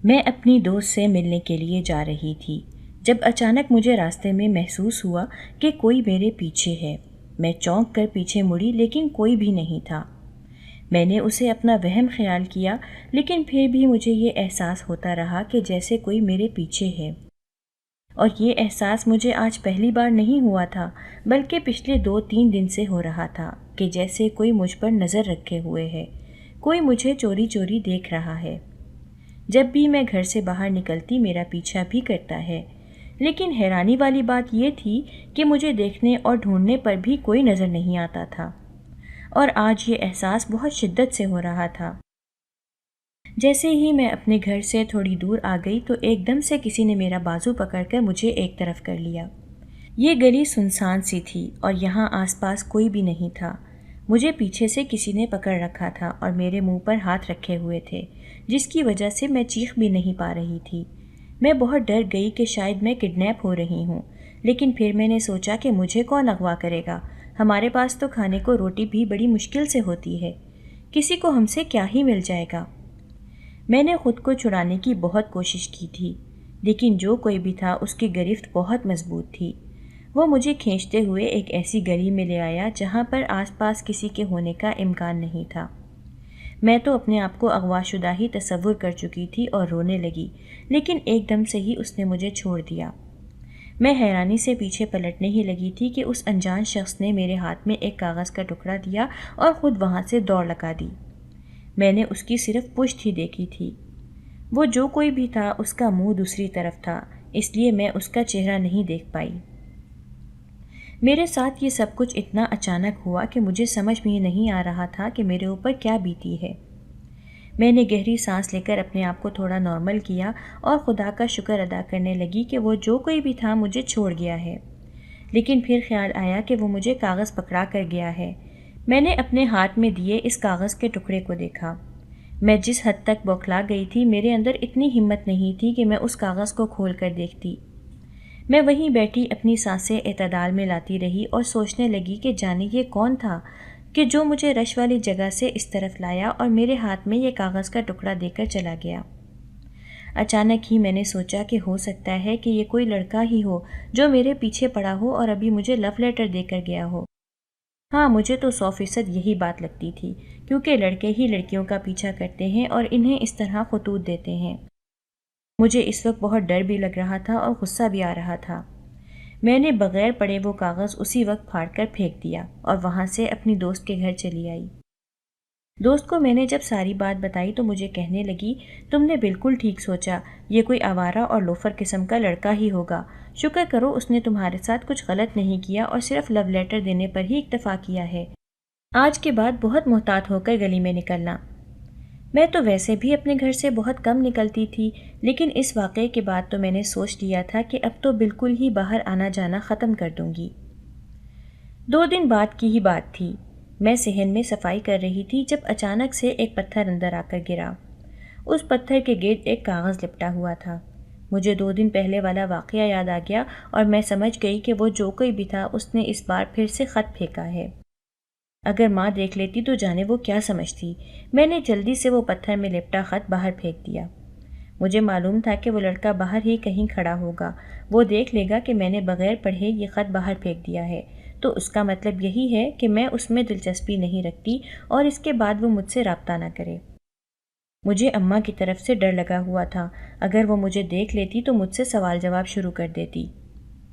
میں اپنی دوست سے ملنے کے لیے جا رہی تھی جب اچانک مجھے راستے میں محسوس ہوا کہ کوئی میرے پیچھے ہے۔ میں چونک کر پیچھے مڑی لیکن کوئی بھی نہیں تھا۔ میں نے اسے اپنا وہم خیال کیا، لیکن پھر بھی مجھے یہ احساس ہوتا رہا کہ جیسے کوئی میرے پیچھے ہے۔ اور یہ احساس مجھے آج پہلی بار نہیں ہوا تھا، بلکہ پچھلے 2-3 دن سے ہو رہا تھا کہ جیسے کوئی مجھ پر نظر رکھے ہوئے ہے، کوئی مجھے چوری چوری دیکھ رہا ہے۔ جب بھی میں گھر سے باہر نکلتی میرا پیچھا بھی کرتا ہے، لیکن حیرانی والی بات یہ تھی کہ مجھے دیکھنے اور ڈھونڈنے پر بھی کوئی نظر نہیں آتا تھا، اور آج یہ احساس بہت شدت سے ہو رہا تھا۔ جیسے ہی میں اپنے گھر سے تھوڑی دور آ گئی تو ایک دم سے کسی نے میرا بازو پکڑ کر مجھے ایک طرف کر لیا۔ یہ گلی سنسان سی تھی اور یہاں آس پاس کوئی بھی نہیں تھا۔ مجھے پیچھے سے کسی نے پکڑ رکھا تھا اور میرے منہ پر ہاتھ رکھے ہوئے تھے، جس کی وجہ سے میں چیخ بھی نہیں پا رہی تھی۔ میں بہت ڈر گئی کہ شاید میں کڈنیپ ہو رہی ہوں، لیکن پھر میں نے سوچا کہ مجھے کون اغوا کرے گا، ہمارے پاس تو کھانے کو روٹی بھی بڑی مشکل سے ہوتی ہے، کسی کو ہم سے کیا ہی مل جائے گا۔ میں نے خود کو چھڑانے کی بہت کوشش کی تھی، لیکن جو کوئی بھی تھا اس کی گرفت بہت مضبوط تھی۔ وہ مجھے کھینچتے ہوئے ایک ایسی گلی میں لے آیا جہاں پر آس پاس کسی کے ہونے کا امکان نہیں تھا۔ میں تو اپنے آپ کو اغوا شدہ ہی تصور کر چکی تھی اور رونے لگی، لیکن ایک دم سے ہی اس نے مجھے چھوڑ دیا۔ میں حیرانی سے پیچھے پلٹنے ہی لگی تھی کہ اس انجان شخص نے میرے ہاتھ میں ایک کاغذ کا ٹکڑا دیا اور خود وہاں سے دوڑ لگا دی۔ میں نے اس کی صرف پشت ہی دیکھی تھی۔ وہ جو کوئی بھی تھا اس کا منہ دوسری طرف تھا، اس لیے میں اس کا چہرہ نہیں دیکھ پائی۔ میرے ساتھ یہ سب کچھ اتنا اچانک ہوا کہ مجھے سمجھ میں نہیں آ رہا تھا کہ میرے اوپر کیا بیتی ہے۔ میں نے گہری سانس لے کر اپنے آپ کو تھوڑا نارمل کیا اور خدا کا شکر ادا کرنے لگی کہ وہ جو کوئی بھی تھا مجھے چھوڑ گیا ہے۔ لیکن پھر خیال آیا کہ وہ مجھے کاغذ پکڑا کر گیا ہے۔ میں نے اپنے ہاتھ میں دیے اس کاغذ کے ٹکڑے کو دیکھا۔ میں جس حد تک بوکھلا گئی تھی، میرے اندر اتنی ہمت نہیں تھی کہ میں اس کاغذ کو کھول کر دیکھتی۔ میں وہیں بیٹھی اپنی سانسیں اعتدال میں لاتی رہی اور سوچنے لگی کہ جانے یہ کون تھا کہ جو مجھے رش والی جگہ سے اس طرف لایا اور میرے ہاتھ میں یہ کاغذ کا ٹکڑا دے کر چلا گیا۔ اچانک ہی میں نے سوچا کہ ہو سکتا ہے کہ یہ کوئی لڑکا ہی ہو جو میرے پیچھے پڑا ہو اور ابھی مجھے لو لیٹر دے کر گیا ہو۔ ہاں، مجھے تو 100% یہی بات لگتی تھی، کیونکہ لڑکے ہی لڑکیوں کا پیچھا کرتے ہیں اور انہیں اس طرح خطوط دیتے ہیں۔ مجھے اس وقت بہت ڈر بھی لگ رہا تھا اور غصہ بھی آ رہا تھا۔ میں نے بغیر پڑھے وہ کاغذ اسی وقت پھاڑ کر پھینک دیا اور وہاں سے اپنی دوست کے گھر چلی آئی۔ دوست کو میں نے جب ساری بات بتائی تو مجھے کہنے لگی، تم نے بالکل ٹھیک سوچا، یہ کوئی آوارہ اور لوفر قسم کا لڑکا ہی ہوگا۔ شکر کرو اس نے تمہارے ساتھ کچھ غلط نہیں کیا اور صرف لو لیٹر دینے پر ہی اکتفا کیا ہے۔ آج کے بعد بہت محتاط ہو کر گلی میں نکلنا۔ میں تو ویسے بھی اپنے گھر سے بہت کم نکلتی تھی، لیکن اس واقعے کے بعد تو میں نے سوچ لیا تھا کہ اب تو بالکل ہی باہر آنا جانا ختم کر دوں گی۔ 2 دن بعد کی ہی بات تھی۔ میں صحن میں صفائی کر رہی تھی جب اچانک سے ایک پتھر اندر آ کر گرا۔ اس پتھر کے گرد ایک کاغذ لپٹا ہوا تھا۔ مجھے 2 دن پہلے والا واقعہ یاد آ گیا اور میں سمجھ گئی کہ وہ جو کوئی بھی تھا اس نے اس بار پھر سے خط پھینکا ہے۔ اگر ماں دیکھ لیتی تو جانے وہ کیا سمجھتی۔ میں نے جلدی سے وہ پتھر میں لپٹا خط باہر پھینک دیا۔ مجھے معلوم تھا کہ وہ لڑکا باہر ہی کہیں کھڑا ہوگا، وہ دیکھ لے گا کہ میں نے بغیر پڑھے یہ خط باہر پھینک دیا ہے، تو اس کا مطلب یہی ہے کہ میں اس میں دلچسپی نہیں رکھتی اور اس کے بعد وہ مجھ سے رابطہ نہ کرے۔ مجھے اماں کی طرف سے ڈر لگا ہوا تھا، اگر وہ مجھے دیکھ لیتی تو مجھ سے سوال جواب شروع کر دیتی۔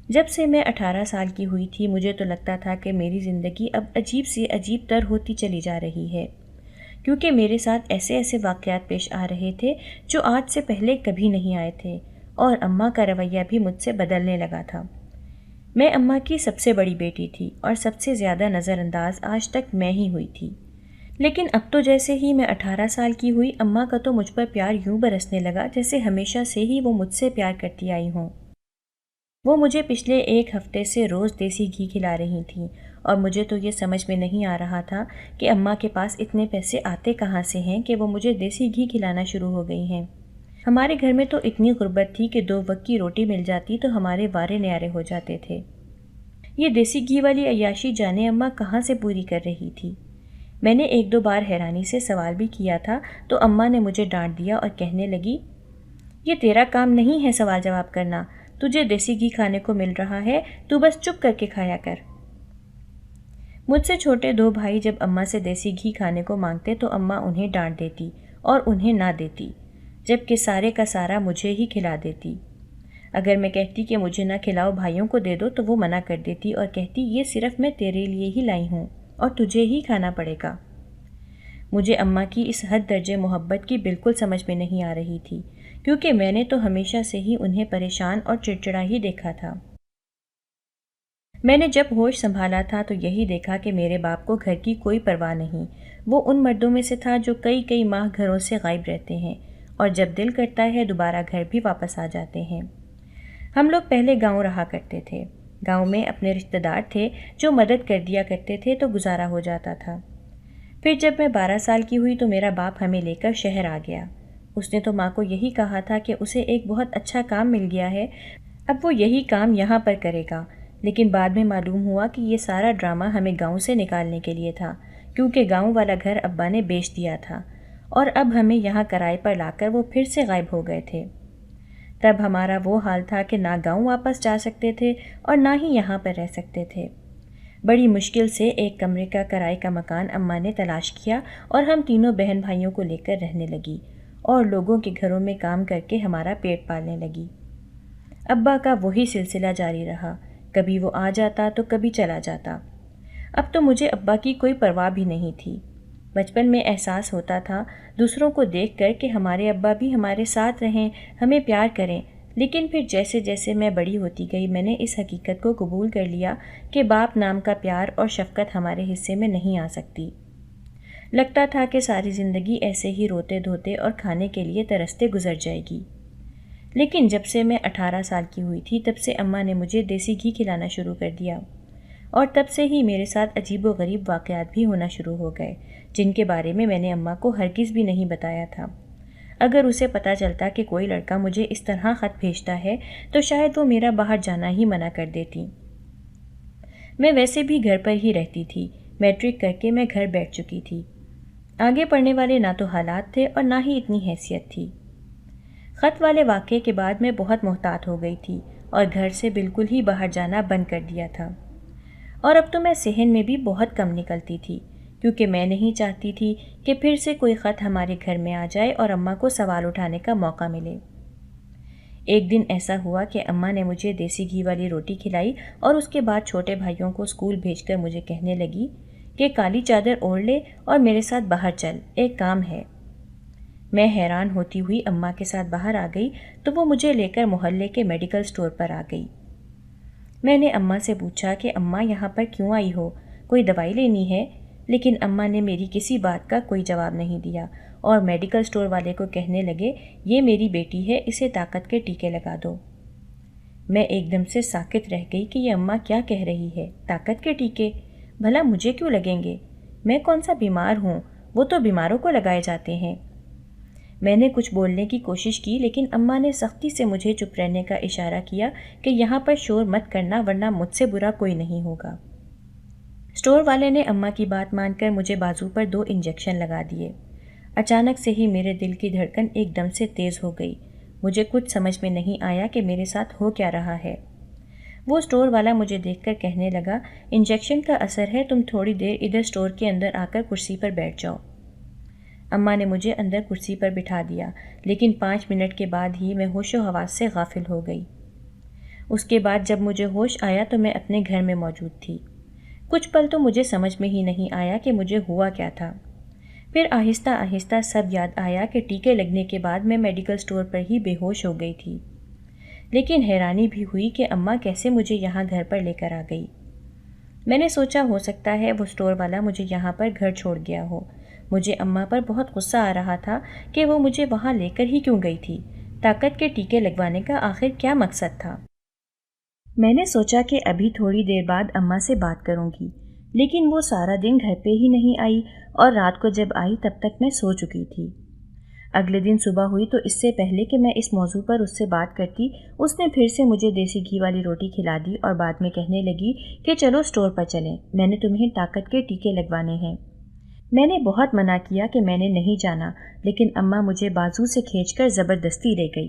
جب سے میں 18 سال کی ہوئی تھی مجھے تو لگتا تھا کہ میری زندگی اب عجیب سے عجیب تر ہوتی چلی جا رہی ہے، کیونکہ میرے ساتھ ایسے ایسے واقعات پیش آ رہے تھے جو آج سے پہلے کبھی نہیں آئے تھے، اور اماں کا رویہ بھی مجھ سے بدلنے لگا تھا۔ میں اماں کی سب سے بڑی بیٹی تھی اور سب سے زیادہ نظر انداز آج تک میں ہی ہوئی تھی، لیکن اب تو جیسے ہی میں 18 سال کی ہوئی اماں کا تو مجھ پر پیار یوں برسنے لگا جیسے ہمیشہ سے ہی وہ مجھ سے پیار کرتی آئی ہوں۔ وہ مجھے پچھلے 1 ہفتے سے روز دیسی گھی کھلا رہی تھیں اور مجھے تو یہ سمجھ میں نہیں آ رہا تھا کہ اماں کے پاس اتنے پیسے آتے کہاں سے ہیں کہ وہ مجھے دیسی گھی کھلانا شروع ہو گئی ہیں۔ ہمارے گھر میں تو اتنی غربت تھی کہ 2 وقت کی روٹی مل جاتی تو ہمارے وارے نیارے ہو جاتے تھے۔ یہ دیسی گھی والی عیاشی جانے اماں کہاں سے پوری کر رہی تھی؟ میں نے 1-2 بار حیرانی سے سوال بھی کیا تھا تو اماں نے مجھے ڈانٹ دیا اور کہنے لگی، یہ تیرا کام نہیں ہے سوال جواب کرنا، تجھے دیسی گھی کھانے کو مل رہا ہے، تو بس چپ کر کے کھایا کر۔ مجھ سے چھوٹے 2 بھائی جب اماں سے دیسی گھی کھانے کو مانگتے تو اماں انہیں ڈانٹ دیتی اور انہیں نہ دیتی، جبکہ سارے کا سارا مجھے ہی کھلا دیتی۔ اگر میں کہتی کہ مجھے نہ کھلاؤ، بھائیوں کو دے دو، تو وہ منع کر دیتی اور کہتی یہ صرف میں تیرے لیے ہی لائی ہوں اور تجھے ہی کھانا پڑے گا۔ مجھے اماں کی اس حد درجے محبت کی بالکل سمجھ میں نہیں آ رہی تھی، کیونکہ میں نے تو ہمیشہ سے ہی انہیں پریشان اور چڑچڑا ہی دیکھا تھا۔ میں نے جب ہوش سنبھالا تھا تو یہی دیکھا کہ میرے باپ کو گھر کی کوئی پرواہ نہیں۔ وہ ان مردوں میں سے تھا جو کئی ماہ گھروں سے غائب رہتے ہیں اور جب دل کرتا ہے دوبارہ گھر بھی واپس آ جاتے ہیں۔ ہم لوگ پہلے گاؤں رہا کرتے تھے۔ گاؤں میں اپنے رشتہ دار تھے جو مدد کر دیا کرتے تھے تو گزارا ہو جاتا تھا۔ پھر جب میں 12 سال کی ہوئی تو میرا باپ ہمیں لے کر شہر آ گیا۔ اس نے تو ماں کو یہی کہا تھا کہ اسے ایک بہت اچھا کام مل گیا ہے، اب وہ یہی کام یہاں پر کرے گا، لیکن بعد میں معلوم ہوا کہ یہ سارا ڈرامہ ہمیں گاؤں سے نکالنے کے لیے تھا، کیونکہ گاؤں والا گھر ابا نے بیچ دیا تھا اور اب ہمیں یہاں کرائے پر لا کر وہ پھر سے غائب ہو گئے تھے۔ تب ہمارا وہ حال تھا کہ نہ گاؤں واپس جا سکتے تھے اور نہ ہی یہاں پر رہ سکتے تھے۔ بڑی مشکل سے ایک کمرے کا کرائے کا مکان اماں نے تلاش کیا اور ہم تینوں بہن بھائیوں کو لے کر رہنے لگی اور لوگوں کے گھروں میں کام کر کے ہمارا پیٹ پالنے لگی۔ ابا کا وہی سلسلہ جاری رہا، کبھی وہ آ جاتا تو کبھی چلا جاتا۔ اب تو مجھے ابا کی کوئی پرواہ بھی نہیں تھی۔ بچپن میں احساس ہوتا تھا دوسروں کو دیکھ کر کہ ہمارے ابا بھی ہمارے ساتھ رہیں، ہمیں پیار کریں، لیکن پھر جیسے جیسے میں بڑی ہوتی گئی میں نے اس حقیقت کو قبول کر لیا کہ باپ نام کا پیار اور شفقت ہمارے حصے میں نہیں آ سکتی۔ لگتا تھا کہ ساری زندگی ایسے ہی روتے دھوتے اور کھانے کے لیے ترستے گزر جائے گی۔ لیکن جب سے میں 18 سال کی ہوئی تھی تب سے اماں نے مجھے دیسی گھی کھلانا شروع کر دیا، اور تب سے ہی میرے ساتھ عجیب و غریب واقعات بھی ہونا شروع ہو گئے جن کے بارے میں نے اماں کو ہرگز بھی نہیں بتایا تھا۔ اگر اسے پتہ چلتا کہ کوئی لڑکا مجھے اس طرح خط بھیجتا ہے تو شاید وہ میرا باہر جانا ہی منع کر دیتی۔ میں ویسے بھی گھر پر ہی رہتی تھی، میٹرک کر کے میں گھر بیٹھ چکی تھی۔ آگے پڑھنے والے نہ تو حالات تھے اور نہ ہی اتنی حیثیت تھی۔ خط والے واقعے کے بعد میں بہت محتاط ہو گئی تھی اور گھر سے بالکل ہی باہر جانا بند کر دیا تھا، اور اب تو میں صحن میں بھی بہت کم نکلتی تھی، کیونکہ میں نہیں چاہتی تھی کہ پھر سے کوئی خط ہمارے گھر میں آ جائے اور اماں کو سوال اٹھانے کا موقع ملے۔ ایک دن ایسا ہوا کہ اماں نے مجھے دیسی گھی والی روٹی کھلائی اور اس کے بعد چھوٹے بھائیوں کو اسکول بھیج کر مجھے کہنے لگی کہ کالی چادر اوڑھ لے اور میرے ساتھ باہر چل، ایک کام ہے۔ میں حیران ہوتی ہوئی اماں کے ساتھ باہر آ گئی تو وہ مجھے لے کر محلے کے میڈیکل سٹور پر آ گئی۔ میں نے اماں سے پوچھا کہ اماں یہاں پر کیوں آئی ہو، کوئی دوائی لینی ہے؟ لیکن اماں نے میری کسی بات کا کوئی جواب نہیں دیا اور میڈیکل سٹور والے کو کہنے لگے یہ میری بیٹی ہے، اسے طاقت کے ٹیکے لگا دو۔ میں ایک دم سے ساکت رہ گئی کہ یہ اماں کیا کہہ رہی ہے، طاقت کے ٹیکے؟ بھلا مجھے کیوں لگیں گے؟ میں کون سا بیمار ہوں؟ وہ تو بیماروں کو لگائے جاتے ہیں۔ میں نے کچھ بولنے کی کوشش کی لیکن اماں نے سختی سے مجھے چپ رہنے کا اشارہ کیا کہ یہاں پر شور مت کرنا ورنہ مجھ سے برا کوئی نہیں ہوگا۔ سٹور والے نے اماں کی بات مان کر مجھے بازو پر 2 انجیکشن لگا دیے۔ اچانک سے ہی میرے دل کی دھڑکن ایک دم سے تیز ہو گئی۔ مجھے کچھ سمجھ میں نہیں آیا کہ میرے ساتھ ہو کیا رہا ہے۔ وہ سٹور والا مجھے دیکھ کر کہنے لگا انجیکشن کا اثر ہے، تم تھوڑی دیر ادھر سٹور کے اندر آ کر کرسی پر بیٹھ جاؤ۔ اماں نے مجھے اندر کرسی پر بٹھا دیا، لیکن 5 منٹ کے بعد ہی میں ہوش و حواس سے غافل ہو گئی۔ اس کے بعد جب مجھے ہوش آیا تو میں اپنے گھر میں موجود تھی۔ کچھ پل تو مجھے سمجھ میں ہی نہیں آیا کہ مجھے ہوا کیا تھا۔ پھر آہستہ آہستہ سب یاد آیا کہ ٹیکے لگنے کے بعد میں میڈیکل سٹور پر ہی بے ہوش ہو گئی تھی، لیکن حیرانی بھی ہوئی کہ اماں کیسے مجھے یہاں گھر پر لے کر آ گئی۔ میں نے سوچا ہو سکتا ہے وہ سٹور والا مجھے یہاں پر گھر چھوڑ گیا ہو۔ مجھے اماں پر بہت غصہ آ رہا تھا کہ وہ مجھے وہاں لے کر ہی کیوں گئی تھی، طاقت کے ٹیکے لگوانے کا آخر کیا مقصد تھا۔ میں نے سوچا کہ ابھی تھوڑی دیر بعد اماں سے بات کروں گی، لیکن وہ سارا دن گھر پہ ہی نہیں آئی اور رات کو جب آئی تب تک میں سو چکی تھی۔ اگلے دن صبح ہوئی تو اس سے پہلے کہ میں اس موضوع پر اس سے بات کرتی اس نے پھر سے مجھے دیسی گھی والی روٹی کھلا دی اور بعد میں کہنے لگی کہ چلو سٹور پر چلیں، میں نے تمہیں طاقت کے ٹیکے لگوانے ہیں۔ میں نے بہت منع کیا کہ میں نے نہیں جانا، لیکن اماں مجھے بازو سے کھینچ کر زبردستی لے گئی۔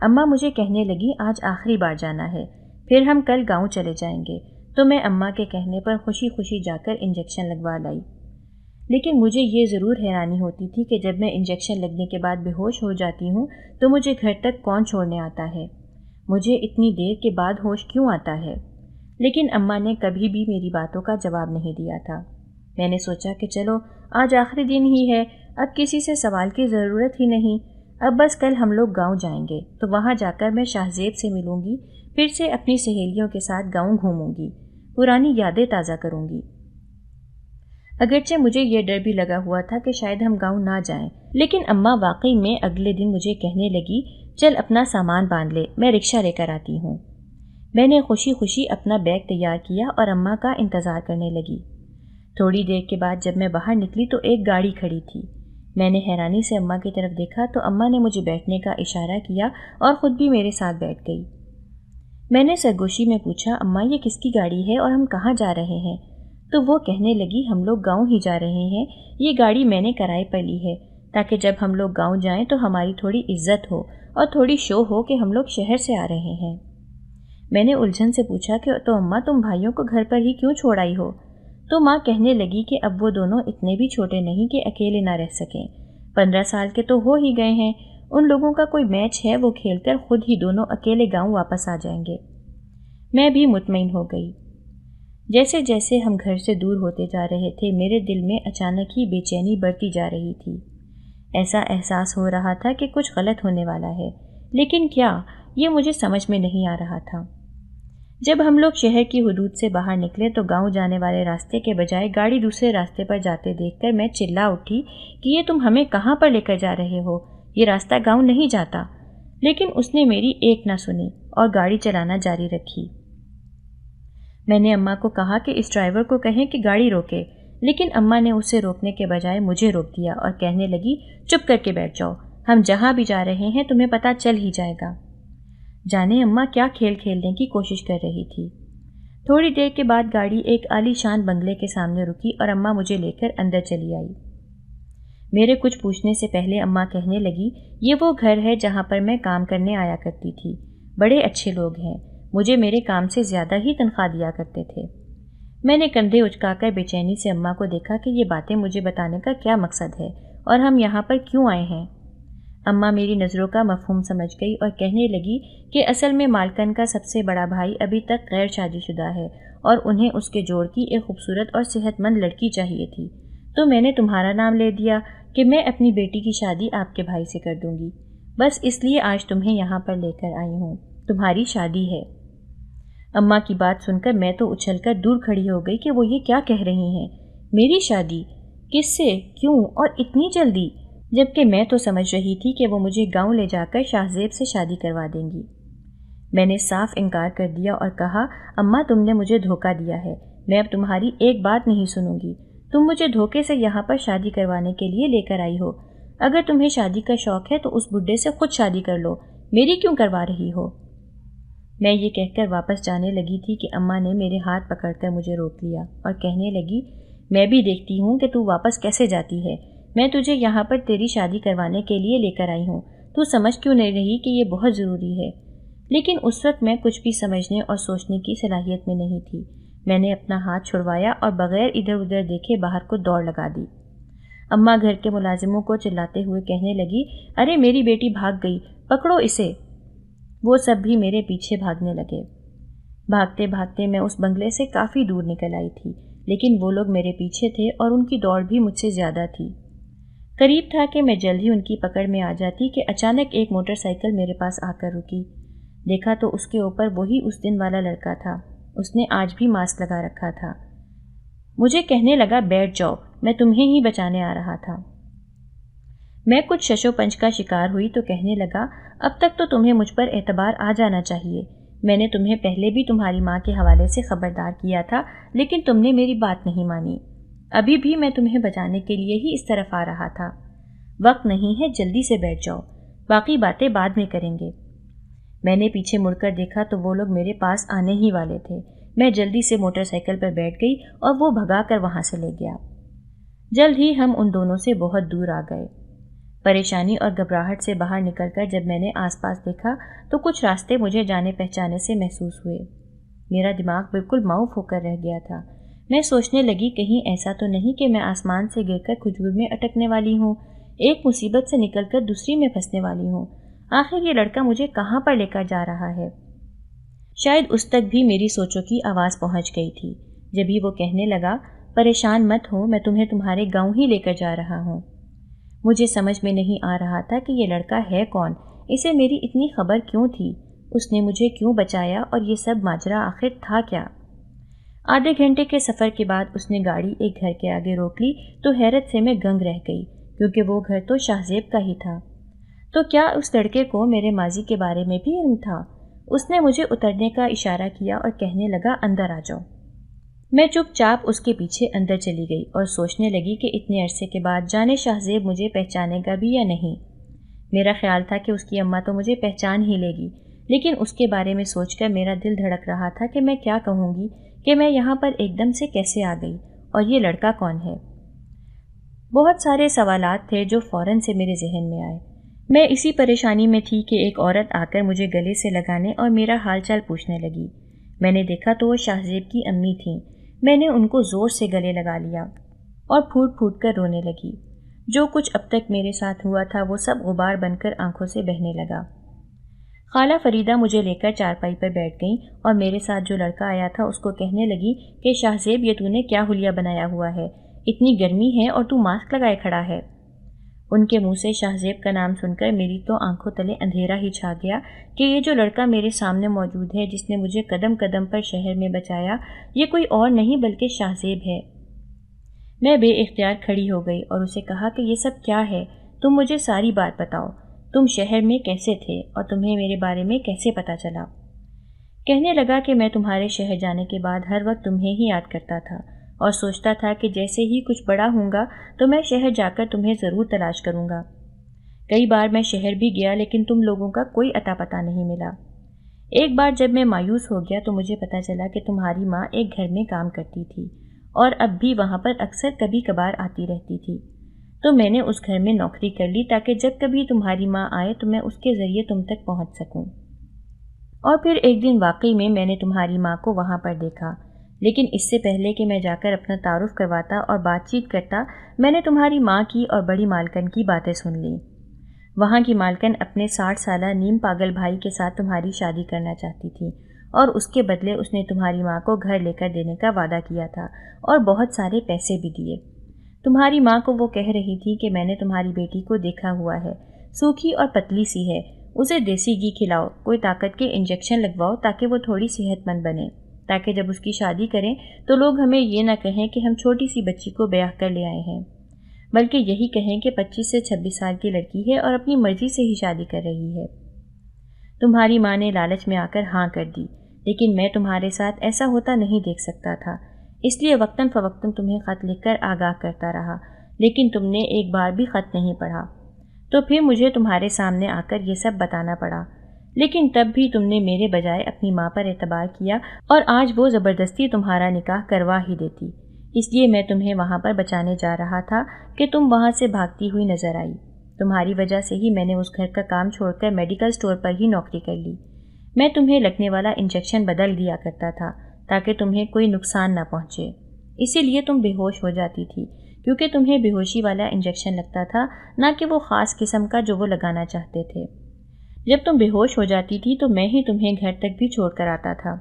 اماں مجھے کہنے لگی آج آخری بار جانا ہے، پھر ہم کل گاؤں چلے جائیں گے، تو میں اماں کے کہنے پر خوشی خوشی جا کر انجیکشن لگوا لائی۔ لیکن مجھے یہ ضرور حیرانی ہوتی تھی کہ جب میں انجیکشن لگنے کے بعد بے ہوش ہو جاتی ہوں تو مجھے گھر تک کون چھوڑنے آتا ہے؟ مجھے اتنی دیر کے بعد ہوش کیوں آتا ہے؟ لیکن اماں نے کبھی بھی میری باتوں کا جواب نہیں دیا تھا۔ میں نے سوچا کہ چلو آج آخری دن ہی ہے، اب کسی سے سوال کی ضرورت ہی نہیں، اب بس کل ہم لوگ گاؤں جائیں گے تو وہاں جا کر میں شاہ زیب سے ملوں گی، پھر سے اپنی سہیلیوں کے ساتھ گاؤں گھوموں گی، پرانی یادیں تازہ کروں گی۔ اگرچہ مجھے یہ ڈر بھی لگا ہوا تھا کہ شاید ہم گاؤں نہ جائیں، لیکن اماں واقعی میں اگلے دن مجھے کہنے لگی چل اپنا سامان باندھ لے، میں رکشہ لے کر آتی ہوں۔ میں نے خوشی خوشی اپنا بیگ تیار کیا اور اماں کا انتظار کرنے لگی۔ تھوڑی دیر کے بعد جب میں باہر نکلی تو ایک گاڑی کھڑی تھی۔ میں نے حیرانی سے اماں کی طرف دیکھا تو اماں نے مجھے بیٹھنے کا اشارہ کیا اور خود بھی میرے ساتھ بیٹھ گئی۔ میں نے سرگوشی میں پوچھا اماں یہ کس کی گاڑی ہے اور ہم کہاں جا رہے ہیں؟ تو وہ کہنے لگی ہم لوگ گاؤں ہی جا رہے ہیں، یہ گاڑی میں نے کرائے پر لی ہے تاکہ جب ہم لوگ گاؤں جائیں تو ہماری تھوڑی عزت ہو اور تھوڑی شو ہو کہ ہم لوگ شہر سے آ رہے ہیں۔ میں نے الجھن سے پوچھا کہ تو اماں تم بھائیوں کو گھر پر ہی کیوں چھوڑ آئی ہو؟ تو ماں کہنے لگی کہ اب وہ دونوں اتنے بھی چھوٹے نہیں کہ اکیلے نہ رہ سکیں، 15 سال کے تو ہو ہی گئے ہیں، ان لوگوں کا کوئی میچ ہے وہ کھیل کر خود ہی دونوں اکیلے گاؤں واپس آ جائیں گے۔ میں بھی مطمئن ہو گئی۔ جیسے جیسے ہم گھر سے دور ہوتے جا رہے تھے میرے دل میں اچانک ہی بے چینی بڑھتی جا رہی تھی۔ ایسا احساس ہو رہا تھا کہ کچھ غلط ہونے والا ہے، لیکن کیا، یہ مجھے سمجھ میں نہیں آ رہا تھا۔ جب ہم لوگ شہر کی حدود سے باہر نکلے تو گاؤں جانے والے راستے کے بجائے گاڑی دوسرے راستے پر جاتے دیکھ کر میں چلا اٹھی کہ یہ تم ہمیں کہاں پر لے کر جا رہے ہو؟ یہ راستہ گاؤں نہیں جاتا۔ لیکن اس نے میری ایک نہ سنی اور گاڑی چلانا جاری رکھی۔ میں نے اماں کو کہا کہ اس ڈرائیور کو کہیں کہ گاڑی روکے، لیکن اماں نے اسے روکنے کے بجائے مجھے روک دیا اور کہنے لگی چپ کر کے بیٹھ جاؤ، ہم جہاں بھی جا رہے ہیں تمہیں پتہ چل ہی جائے گا۔ جانے اماں کیا کھیل کھیلنے کی کوشش کر رہی تھی۔ تھوڑی دیر کے بعد گاڑی ایک عالی شان بنگلے کے سامنے رکی اور اماں مجھے لے کر اندر چلی آئی۔ میرے کچھ پوچھنے سے پہلے اماں کہنے لگی یہ وہ گھر ہے جہاں پر میں کام کرنے آیا کرتی تھی، بڑے اچھے لوگ ہیں، مجھے میرے کام سے زیادہ ہی تنخواہ دیا کرتے تھے۔ میں نے کندھے اچکا کر بے چینی سے اماں کو دیکھا کہ یہ باتیں مجھے بتانے کا کیا مقصد ہے اور ہم یہاں پر کیوں آئے ہیں۔ اماں میری نظروں کا مفہوم سمجھ گئی اور کہنے لگی کہ اصل میں مالکن کا سب سے بڑا بھائی ابھی تک غیر شادی شدہ ہے اور انہیں اس کے جوڑ کی ایک خوبصورت اور صحت مند لڑکی چاہیے تھی، تو میں نے تمہارا نام لے دیا کہ میں اپنی بیٹی کی شادی آپ کے بھائی سے کر دوں گی، بس اس لیے آج تمہیں یہاں پر لے کر آئی ہوں، تمہاری شادی ہے۔ اماں کی بات سن کر میں تو اچھل کر دور کھڑی ہو گئی کہ وہ یہ کیا کہہ رہی ہیں، میری شادی؟ کس سے؟ کیوں؟ اور اتنی جلدی؟ جبکہ میں تو سمجھ رہی تھی کہ وہ مجھے گاؤں لے جا کر شاہ زیب سے شادی کروا دیں گی۔ میں نے صاف انکار کر دیا اور کہا اماں تم نے مجھے دھوکہ دیا ہے، میں اب تمہاری ایک بات نہیں سنوں گی، تم مجھے دھوکے سے یہاں پر شادی کروانے کے لیے لے کر آئی ہو، اگر تمہیں شادی کا شوق ہے تو اس بڈھے سے خود شادی کر لو، میری کیوں کروا رہی ہو؟ میں یہ کہہ کر واپس جانے لگی تھی کہ اماں نے میرے ہاتھ پکڑ کر مجھے روک لیا اور کہنے لگی میں بھی دیکھتی ہوں کہ تو واپس کیسے جاتی ہے، میں تجھے یہاں پر تیری شادی کروانے کے لیے لے کر آئی ہوں، تو سمجھ کیوں نہیں رہی کہ یہ بہت ضروری ہے؟ لیکن اس وقت میں کچھ بھی سمجھنے اور سوچنے کی صلاحیت میں نہیں تھی۔ میں نے اپنا ہاتھ چھڑوایا اور بغیر ادھر ادھر دیکھے باہر کو دوڑ لگا دی۔ اماں گھر کے ملازموں کو چلاتے ہوئے کہنے لگی ارے میری بیٹی بھاگ گئی، پکڑو اسے۔ وہ سب بھی میرے پیچھے بھاگنے لگے۔ بھاگتے بھاگتے میں اس بنگلے سے کافی دور نکل آئی تھی، لیکن وہ لوگ میرے پیچھے تھے اور ان کی دوڑ بھی مجھ سے زیادہ تھی۔ قریب تھا کہ میں جلد ہی ان کی پکڑ میں آ جاتی کہ اچانک ایک موٹر سائیکل میرے پاس آ کر رکی۔ دیکھا تو اس کے اوپر وہی اس دن والا لڑکا تھا، اس نے آج بھی ماسک لگا رکھا تھا۔ مجھے کہنے لگا بیٹھ جاؤ، میں تمہیں ہی بچانے آ رہا تھا۔ میں کچھ شش و پنج کا شکار ہوئی تو کہنے لگا اب تک تو تمہیں مجھ پر اعتبار آ جانا چاہیے، میں نے تمہیں پہلے بھی تمہاری ماں کے حوالے سے خبردار کیا تھا لیکن تم نے میری بات نہیں مانی، ابھی بھی میں تمہیں بچانے کے لیے ہی اس طرف آ رہا تھا۔ وقت نہیں ہے، جلدی سے بیٹھ جاؤ، باقی باتیں بعد میں کریں گے۔ میں نے پیچھے مڑ کر دیکھا تو وہ لوگ میرے پاس آنے ہی والے تھے۔ میں جلدی سے موٹر سائیکل پر بیٹھ گئی اور وہ بھگا کر وہاں سے لے گیا۔ جلد ہی ہم ان دونوں سے بہت دور آ گئے۔ پریشانی اور گھبراہٹ سے باہر نکل کر جب میں نے آس پاس دیکھا تو کچھ راستے مجھے جانے پہچانے سے محسوس ہوئے۔ میرا دماغ بالکل معاف ہو کر رہ گیا تھا۔ میں سوچنے لگی کہیں ایسا تو نہیں کہ میں آسمان سے گر کر کھجور میں اٹکنے والی ہوں، ایک مصیبت سے نکل کر دوسری میں پھنسنے والی ہوں۔ آخر یہ لڑکا مجھے کہاں پر لے کر جا رہا ہے؟ شاید اس تک بھی میری سوچوں کی آواز پہنچ گئی تھی۔ جبھی وہ کہنے لگا، پریشان مت ہو، میں تمہیں تمہارے گاؤں ہی لے کر جا رہا ہوں۔ مجھے سمجھ میں نہیں آ رہا تھا کہ یہ لڑکا ہے کون، اسے میری اتنی خبر کیوں تھی، اس نے مجھے کیوں بچایا اور یہ سب ماجرا آخر تھا کیا؟ آدھے گھنٹے کے سفر کے بعد اس نے گاڑی ایک گھر کے آگے روک لی تو حیرت سے میں گنگ رہ گئی، کیونکہ وہ گھر تو شاہ زیب کا ہی تھا۔ تو کیا اس لڑکے کو میرے ماضی کے بارے میں بھی علم تھا؟ اس نے مجھے اترنے کا اشارہ کیا اور کہنے لگا، اندر آ جاؤ۔ میں چپ چاپ اس کے پیچھے اندر چلی گئی اور سوچنے لگی کہ اتنے عرصے کے بعد جانے شاہ زیب مجھے پہچانے گا بھی یا نہیں۔ میرا خیال تھا کہ اس کی اماں تو مجھے پہچان ہی لے گی، لیکن اس کے بارے میں سوچ کر میرا دل دھڑک رہا تھا کہ میں کیا کہوں گی، کہ میں یہاں پر ایک دم سے کیسے آ گئی اور یہ لڑکا کون ہے؟ بہت سارے سوالات تھے جو فوراً سے میرے ذہن میں آئے۔ میں اسی پریشانی میں تھی کہ ایک عورت آ کر مجھے گلے سے لگانے اور میرا حال چال پوچھنے لگی۔ میں نے دیکھا تو وہ شاہ زیب کی امی تھیں۔ میں نے ان کو زور سے گلے لگا لیا اور پھوٹ پھوٹ کر رونے لگی۔ جو کچھ اب تک میرے ساتھ ہوا تھا وہ سب غبار بن کر آنکھوں سے بہنے لگا۔ خالہ فریدہ مجھے لے کر چارپائی پر بیٹھ گئیں اور میرے ساتھ جو لڑکا آیا تھا اس کو کہنے لگی کہ شاہ زیب، یہ تو نے کیا حلیہ بنایا ہوا ہے، اتنی گرمی ہے اور تو ماسک لگائے کھڑا ہے۔ ان کے منہ سے شاہ زیب کا نام سن کر میری تو آنکھوں تلے اندھیرا ہی چھا گیا کہ یہ جو لڑکا میرے سامنے موجود ہے، جس نے مجھے قدم قدم پر شہر میں بچایا، یہ کوئی اور نہیں بلکہ شاہ زیب ہے۔ میں بے اختیار کھڑی ہو گئی اور اسے کہا کہ یہ سب کیا ہے، تم مجھے ساری بات بتاؤ، تم شہر میں کیسے تھے اور تمہیں میرے بارے میں کیسے پتہ چلا؟ کہنے لگا کہ میں تمہارے شہر جانے کے بعد ہر وقت تمہیں ہی یاد کرتا تھا اور سوچتا تھا کہ جیسے ہی کچھ بڑا ہوں گا تو میں شہر جا کر تمہیں ضرور تلاش کروں گا۔ کئی بار میں شہر بھی گیا لیکن تم لوگوں کا کوئی اتا پتہ نہیں ملا۔ ایک بار جب میں مایوس ہو گیا تو مجھے پتہ چلا کہ تمہاری ماں ایک گھر میں کام کرتی تھی اور اب بھی وہاں پر اکثر کبھی کبھار آتی رہتی تھی، تو میں نے اس گھر میں نوکری کر لی تاکہ جب کبھی تمہاری ماں آئے تو میں اس کے ذریعے تم تک پہنچ سکوں۔ اور پھر ایک دن واقعی میں نے تمہاری ماں کو وہاں پر دیکھا، لیکن اس سے پہلے کہ میں جا کر اپنا تعارف کرواتا اور بات چیت کرتا، میں نے تمہاری ماں کی اور بڑی مالکن کی باتیں سن لیں۔ وہاں کی مالکن اپنے 60 سالہ نیم پاگل بھائی کے ساتھ تمہاری شادی کرنا چاہتی تھی اور اس کے بدلے اس نے تمہاری ماں کو گھر لے کر دینے کا وعدہ کیا تھا اور بہت سارے پیسے بھی دیے۔ تمہاری ماں کو وہ کہہ رہی تھی کہ میں نے تمہاری بیٹی کو دیکھا ہوا ہے، سوکھی اور پتلی سی ہے، اسے دیسی گھی کھلاؤ، کوئی طاقت کے انجیکشن لگواؤ تاکہ وہ تھوڑی صحت مند بنے، تاکہ جب اس کی شادی کریں تو لوگ ہمیں یہ نہ کہیں کہ ہم چھوٹی سی بچی کو بیاہ کر لے آئے ہیں، بلکہ یہی کہیں کہ 25 سے 26 سال کی لڑکی ہے اور اپنی مرضی سے ہی شادی کر رہی ہے۔ تمہاری ماں نے لالچ میں آ کر ہاں کر دی، لیکن میں تمہارے ساتھ ایسا ہوتا نہیں دیکھ سکتا تھا، اس لیے وقتاً فوقتاً تمہیں خط لکھ کر آگاہ کرتا رہا، لیکن تم نے ایک بار بھی خط نہیں پڑھا، تو پھر مجھے تمہارے سامنے آ کر یہ سب بتانا پڑا، لیکن تب بھی تم نے میرے بجائے اپنی ماں پر اعتبار کیا اور آج وہ زبردستی تمہارا نکاح کروا ہی دیتی، اس لیے میں تمہیں وہاں پر بچانے جا رہا تھا کہ تم وہاں سے بھاگتی ہوئی نظر آئی۔ تمہاری وجہ سے ہی میں نے اس گھر کا کام چھوڑ کر میڈیکل سٹور پر ہی نوکری کر لی۔ میں تمہیں لگنے والا انجیکشن بدل دیا کرتا تھا تاکہ تمہیں کوئی نقصان نہ پہنچے، اسی لیے تم بے ہوش ہو جاتی تھی، کیونکہ تمہیں بے ہوشی والا انجیکشن لگتا تھا، نہ کہ وہ خاص قسم کا جو وہ لگانا چاہتے تھے۔ جب تم بے ہوش ہو جاتی تھی تو میں ہی تمہیں گھر تک بھی چھوڑ کر آتا تھا۔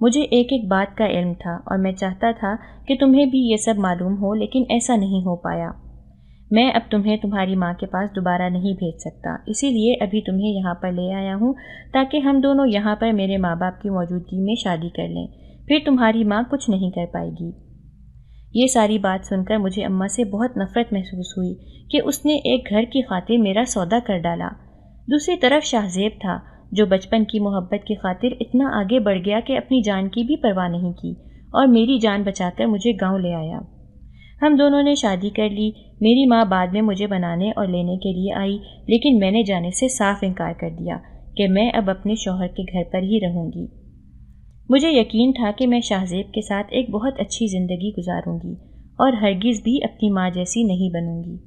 مجھے ایک ایک بات کا علم تھا اور میں چاہتا تھا کہ تمہیں بھی یہ سب معلوم ہو، لیکن ایسا نہیں ہو پایا۔ میں اب تمہیں تمہاری ماں کے پاس دوبارہ نہیں بھیج سکتا، اسی لیے ابھی تمہیں یہاں پر لے آیا ہوں تاکہ ہم دونوں یہاں پر میرے ماں باپ کی موجودگی میں شادی کر لیں، پھر تمہاری ماں کچھ نہیں کر پائے گی۔ یہ ساری بات سن کر مجھے اماں سے بہت نفرت محسوس ہوئی کہ اس نے ایک گھر کی خاطر میرا سودا کر ڈالا۔ دوسری طرف شاہ زیب تھا جو بچپن کی محبت کی خاطر اتنا آگے بڑھ گیا کہ اپنی جان کی بھی پرواہ نہیں کی اور میری جان بچا کر مجھے گاؤں لے آیا۔ ہم دونوں نے شادی کر لی۔ میری ماں بعد میں مجھے بنانے اور لینے کے لیے آئی، لیکن میں نے جانے سے صاف انکار کر دیا کہ میں اب اپنے شوہر کے گھر پر ہی رہوں گی۔ مجھے یقین تھا کہ میں شاہ زیب کے ساتھ ایک بہت اچھی زندگی گزاروں گی اور ہرگز بھی اپنی ماں جیسی نہیں بنوں گی۔